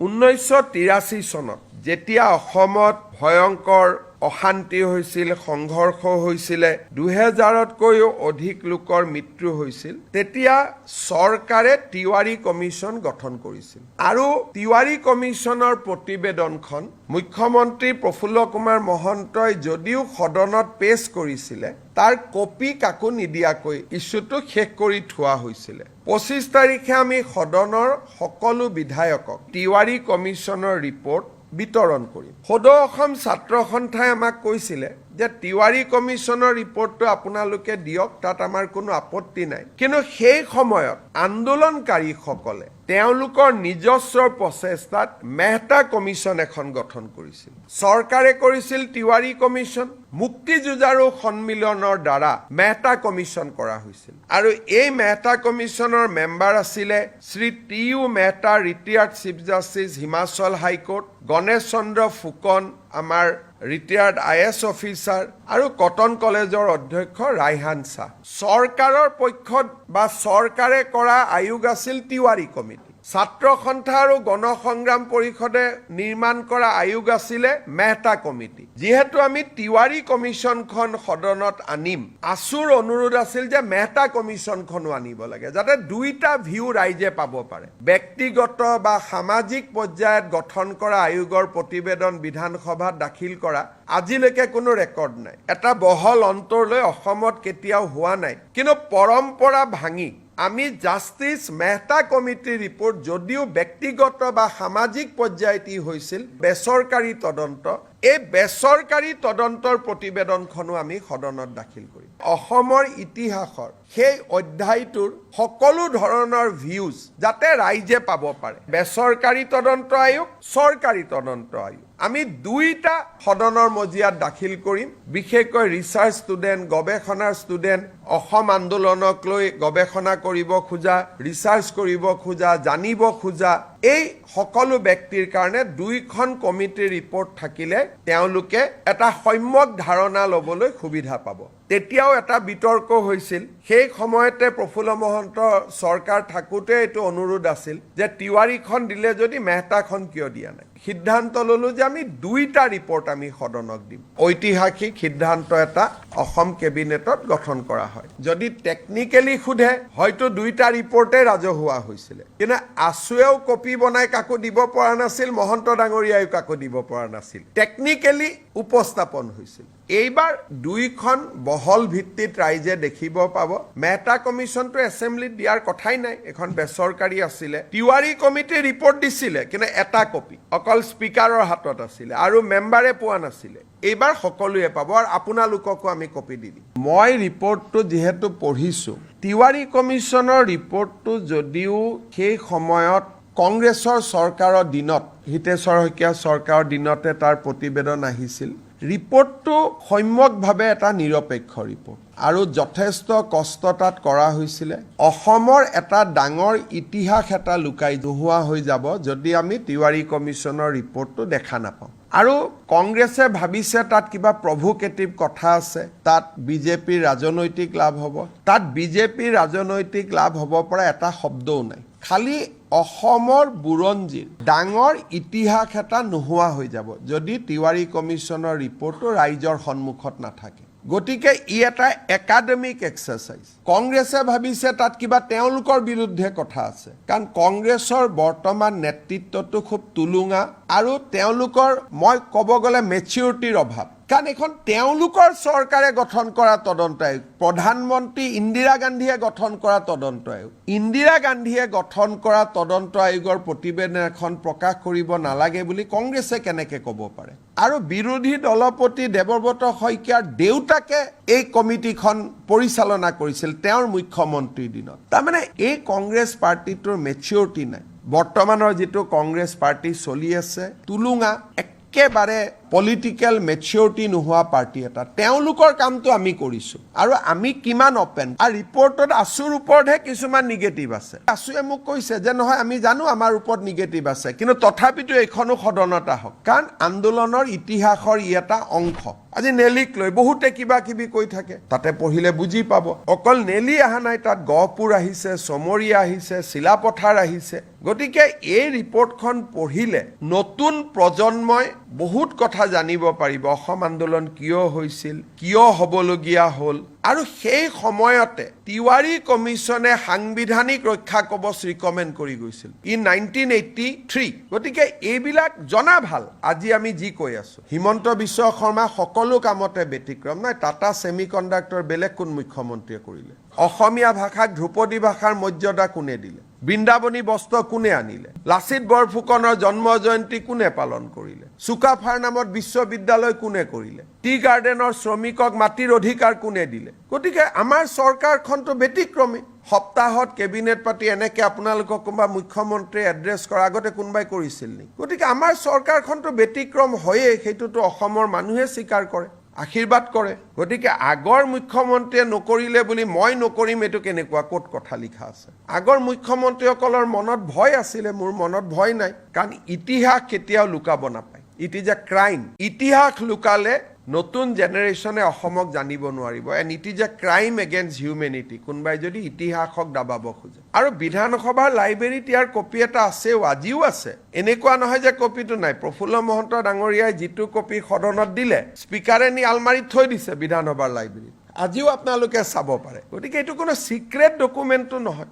1983 চনত যেতিয়া অসমত ভয়ংকৰ অশান্তি হৈছিল, সংঘৰ্ষ হৈছিল, 2000তকৈও অধিক লোকৰ মৃত্যু হৈছিল, তেতিয়া চৰকাৰে তিৱাৰী কমিছন গঠন কৰিছিল। আৰু তিৱাৰী কমিছনৰ প্ৰতিবেদনখন মুখ্যমন্ত্ৰী প্ৰফুল্ল কুমাৰ মহন্তই যদিও সদনত পেছ কৰিছিলে, তাৰ কপি কাকো নিদিয়াকৈ ইছ্যুটো শেষ কৰি থোৱা হৈছিলে। 25 তাৰিখে আমি সদনৰ সকলো বিধায়কক তিৱাৰী কমিছনৰ ৰিপৰ্ট বিতৰণ কৰিম। সদৌ অসম ছাত্ৰ সন্থাই আমাক কৈছিলে যে তিৱাৰী কমিছনৰ ৰিপৰ্টটো আপোনালোকে দিয়ক, তাত আমাৰ কোনো আপত্তি নাই। কিন্তু সেই সময়ত আন্দোলনকাৰীসকলে তেওঁলোকৰ নিজস্ব প্ৰচেষ্টাত মেহতা কমিছন এখন গঠন কৰিছিল। চৰকাৰে কৰিছিল তিৱাৰী কমিছন, মুক্তিযুঁজাৰু সন্মিলনৰ দ্বাৰা মেহতা কমিছন কৰা হৈছিল। আৰু এই মেহতা কমিছনৰ মেম্বাৰ আছিলে Shri T U. Mehta, retired chief justice Himachal high court, Ganesh Chandra Phukan, আমাৰ ৰিটায়াৰ্ড IAS অফিচাৰ, আৰু কটন কলেজৰ অধ্যক্ষ ৰাইহান শ্বাহ। চৰকাৰৰ পক্ষত বা চৰকাৰে কৰা আয়োগ আছিল তিৱাৰী কমিটি। ছাত্ৰ সন্থা আৰু গণসংগ্ৰাম পৰিষদে নিৰ্মাণ কৰা আয়োগ আছিলে মেহতা কমিটি। যিহেতু আমি তিৱাৰী কমিছনখন সদনত আনিম, আছুৰ অনুৰোধ আছিল যে মেহতা কমিছনখনো আনিব লাগে, যাতে দুইটা ভিউ ৰাইজে পাব পাৰে। ব্যক্তিগত বা সামাজিক পৰ্যায়ত গঠন কৰা আয়োগৰ প্ৰতিবেদন বিধানসভাত দাখিল কৰা আজিলৈকে কোনো ৰেকৰ্ড নাই। এটা বহল অন্তৰলৈ অসমত কেতিয়াও হোৱা নাই। কিন্তু পৰম্পৰা ভাঙি আমি জাষ্টিছ মেহতা কমিটিৰ ৰিপৰ্ট যদিও ব্যক্তিগত বা সামাজিক পৰ্যায়ত হৈছিল, বেচৰকাৰী তদন্ত, এই বেচৰকাৰী তদন্তৰ প্ৰতিবেদনখনো আমি সদনত দাখিল কৰিম। অসমৰ ইতিহাসৰ সেই অধ্যায়টোৰ সকলো ধৰণৰ ভিউজ যাতে ৰাইজে পাব পাৰে। বেচৰকাৰী তদন্ত আয়োগ, চৰকাৰী তদন্ত আয়োগ, আমি দুইটা সদনৰ মজিয়াত দাখিল কৰিম। বিশেষকৈ ৰিচাৰ্চ ষ্টুডেণ্ট, গৱেষণাৰ ষ্টুডেণ্ট, অসম আন্দোলনক লৈ গৱেষণা কৰিব খোজা, ৰিচাৰ্চ কৰিব খোজা, জানিব খোজা, এই সকলো ব্যক্তিৰ কাৰণে দুইখন কমিটিৰ ৰিপৰ্ট থাকিলে তেওঁলোকে এটা সম্যক ধাৰণা ল'বলৈ সুবিধা পাব। তেতিয়াও এটা বিতৰ্ক হৈছিল, সেই সময়তে প্ৰফুল্ল মহন্ত চৰকাৰ থাকোঁতে এইটো অনুৰোধ আছিল যে তিৱাৰীখন দিলে যদি মেহতাখন কিয় দিয়া নাই। সিদ্ধান্ত ল'লো যে আমি দুইটা ৰিপৰ্ট আমি সদনক দিম। ঐতিহাসিক সিদ্ধান্ত এটা অসম কেবিনেটত গঠন কৰা হয়। যদি টেকনিকেলি সোধে হয়তো দুইটা ৰিপৰ্টে ৰাজহুৱা হৈছিলে, কিন্তু আছুৱেও কপি বনাই কাকো দিব পৰা নাছিল, মহন্ত ডাঙৰীয়াইও কাকো দিব পৰা নাছিল। টেকনিকেলি উপস্থাপন হৈছিল। এইবাৰ দুইখন বহল ভিত্তিত ৰাইজে দেখিব পাব। মেহতা কমিছনটো এছেম্বলিত দিয়াৰ কথাই নাই, এখন বেচৰকাৰী আছিলে। তিৱাৰী কমিটি ৰিপৰ্ট দিছিলে, কিন্তু এটা কপি অকল স্পীকাৰৰ হাতত আছিলে আৰু মেম্বাৰে পোৱা নাছিলে। এইবাৰ সকলোৱে পাব আৰু আপোনালোককো আমি কপি দি দিম। মই ৰিপৰ্টটো যিহেতু পঢ়িছোঁ, তিৱাৰী কমিছনৰ ৰিপৰ্টটো যদিও সেই সময়ত কংগ্ৰেছৰ চৰকাৰৰ দিনত, হিতেশ্বৰ শইকীয়া চৰকাৰৰ দিনতে তাৰ প্ৰতিবেদন আহিছিল, ৰিপৰ্টটো সম্যকভাৱে এটা নিৰপেক্ষ ৰিপৰ্ট আৰু যথেষ্ট কষ্ট তাত কৰা হৈছিলে। অসমৰ এটা ডাঙৰ ইতিহাস এটা লুকাই নোহোৱা হৈ যাব যদি আমি তিৱাৰী কমিছনৰ ৰিপৰ্টটো দেখা নাপাওঁ। আৰু কংগ্ৰেছে ভাবিছে তাত কিবা প্ৰভোকেটিভ কথা আছে, তাত বিজেপিৰ ৰাজনৈতিক লাভ হ'ব। তাত বিজেপিৰ ৰাজনৈতিক লাভ হ'ব পৰা এটা শব্দও নাই। খালি অসমৰ বুৰঞ্জীৰ ডাঙৰ ইতিহাস এটা নোহোৱা হৈ যাব যদি তিৱাৰী কমিছনৰ ৰিপৰ্টটো ৰাইজৰ সন্মুখত নাথাকে। গতিকে ই এটা একাডেমিক এক্সাৰচাইজ। কংগ্ৰেছে ভাবিছে তাত কিবা তেওঁলোকৰ বিৰুদ্ধে কথা আছে, কাৰণ কংগ্ৰেছৰ বৰ্তমান নেতৃত্বটো খুব তুলুঙা আৰু তেওঁলোকৰ মই ক'ব গ'লে মেচিউৰিটিৰ অভাৱ। কাৰণ এখন তেওঁলোকৰ চৰকাৰে গঠন কৰা তদন্ত আয়োগ, প্ৰধানমন্ত্ৰী ইন্দিৰা গান্ধীয়ে গঠন কৰা তদন্ত আয়োগ, ইন্দিৰা গান্ধীয়ে গঠন কৰা তদন্ত আয়োগৰ প্ৰতিবেদন এখন প্ৰকাশ কৰিব নালাগে বুলি কংগ্ৰেছে কেনেকৈ ক'ব পাৰে? আৰু বিৰোধী দলপতি দেৱব্ৰত শইকীয়াৰ দেউতাকে এই কমিটিখন পৰিচালনা কৰিছিল তেওঁৰ মুখ্যমন্ত্ৰীৰ দিনত। তাৰমানে এই কংগ্ৰেছ পাৰ্টিটোৰ মেচিউৰিটি নাই। বৰ্তমানৰ যিটো কংগ্ৰেছ পাৰ্টি চলি আছে, তুলুঙা, একেবাৰে পলিটিক্যাল মেচিউৰিটি নোহোৱা পাৰ্টি এটা তেওঁলোকৰ কামটো আমি কৰিছোঁ আৰু আমি কিমান অপেন আৰু ৰিপৰ্টত আছুৰ ওপৰতহে কিছুমান নিগেটিভ আছে আছুৱে মোক কৈছে যে নহয় আমি জানো আমাৰ ওপৰত নিগেটিভ আছে কিন্তু তথাপিতো এইখনো সদনত আহক কাৰণ আন্দোলনৰ ইতিহাসৰ ই এটা অংশ আজি নেলিক লৈ বহুতে কিবা কিবি কৈ থাকে তাতে পঢ়িলে বুজি পাব অকল নেলি অহা নাই তাত গহপুৰ আহিছে চমৰীয়া আহিছে চিলাপথাৰ আহিছে গতিকে এই ৰিপৰ্টখন পঢ়িলে নতুন প্ৰজন্মই বহুত কথা জানিব পাৰিব অসম আন্দোলন কিয় হৈছিল কিয় হ'বলগীয়া হ'ল আৰু সেই সময়তে তিৱাৰী কমিছনে সাংবিধানিক ৰক্ষা কবচ ৰিকমেণ্ড কৰি গৈছিল ইন 1983 গতিকে এইবিলাক জনা ভাল আজি আমি যি কৈ আছো হিমন্ত বিশ্ব শৰ্মা সকলো কামতে ব্যতিক্ৰম নাই টাটা সেমিকণ্ডাক্টৰ বেলেগ কোন মুখ্যমন্ত্ৰীয়ে কৰিলে অসমীয়া ভাষাক ধ্ৰুপদী ভাষাৰ মৰ্যাদা কোনে দিলে বৃন্দাবনী বস্ত্ৰ কোনে আনিলে লাচিত বৰফুকনৰ জন্ম জয়ন্তী কোনে পালন কৰিলে চুকাফাৰ নামত বিশ্ববিদ্যালয় কোনে কৰিলে টি গাৰ্ডেনৰ শ্ৰমিকক মাটিৰ অধিকাৰ কোনে দিলে গতিকে আমাৰ চৰকাৰখনটো ব্যতিক্ৰমী সপ্তাহত কেবিনেট পাতি এনেকে আপোনালোকক কোনোবা মুখ্যমন্ত্ৰী এড্ৰেছ কৰাৰ আগতে কোনোবাই কৰিছিল নি গতিকে আমাৰ চৰকাৰখনটো ব্যতিক্ৰম হয়ে সেইটোতো অসমৰ মানুহে স্বীকাৰ কৰে আশীৰ্বাদ কৰে গতিকে আগৰ মুখ্যমন্ত্ৰীয়ে নকৰিলে বুলি মই নকৰিম এটো কেনেকুৱা কোট কথা লিখা আছে আগৰ মুখ্যমন্ত্ৰীসকলৰ মনত ভয় আছিলে মোৰ মনত ভয় নাই কাৰণ ইতিহাস কেতিয়াও লুকাব নাপায় ইট ইজ এ ক্ৰাইম ইতিহাস লুকালে নতুন জেনেৰেশ্যনে অসমক জানিব নোৱাৰিব and it is a crime against humanity কোনোবাই যদি ইতিহাসক দাবাব খোজে আৰু বিধানসভাৰ লাইব্ৰেৰীত ইয়াৰ কপি এটা আছেও আজিও আছে এনেকুৱা নহয় যে কপিটো নাই প্ৰফুল্ল মহন্ত ডাঙৰীয়াই যিটো কপি সদনত দিলে স্পীকাৰে নি আলমাৰীত থৈ দিছে বিধানসভাৰ লাইব্ৰেৰীত আজিও আপোনালোকে চাব পাৰে গতিকে এইটো কোনো সিক্ৰেট ডকুমেণ্টটো নহয়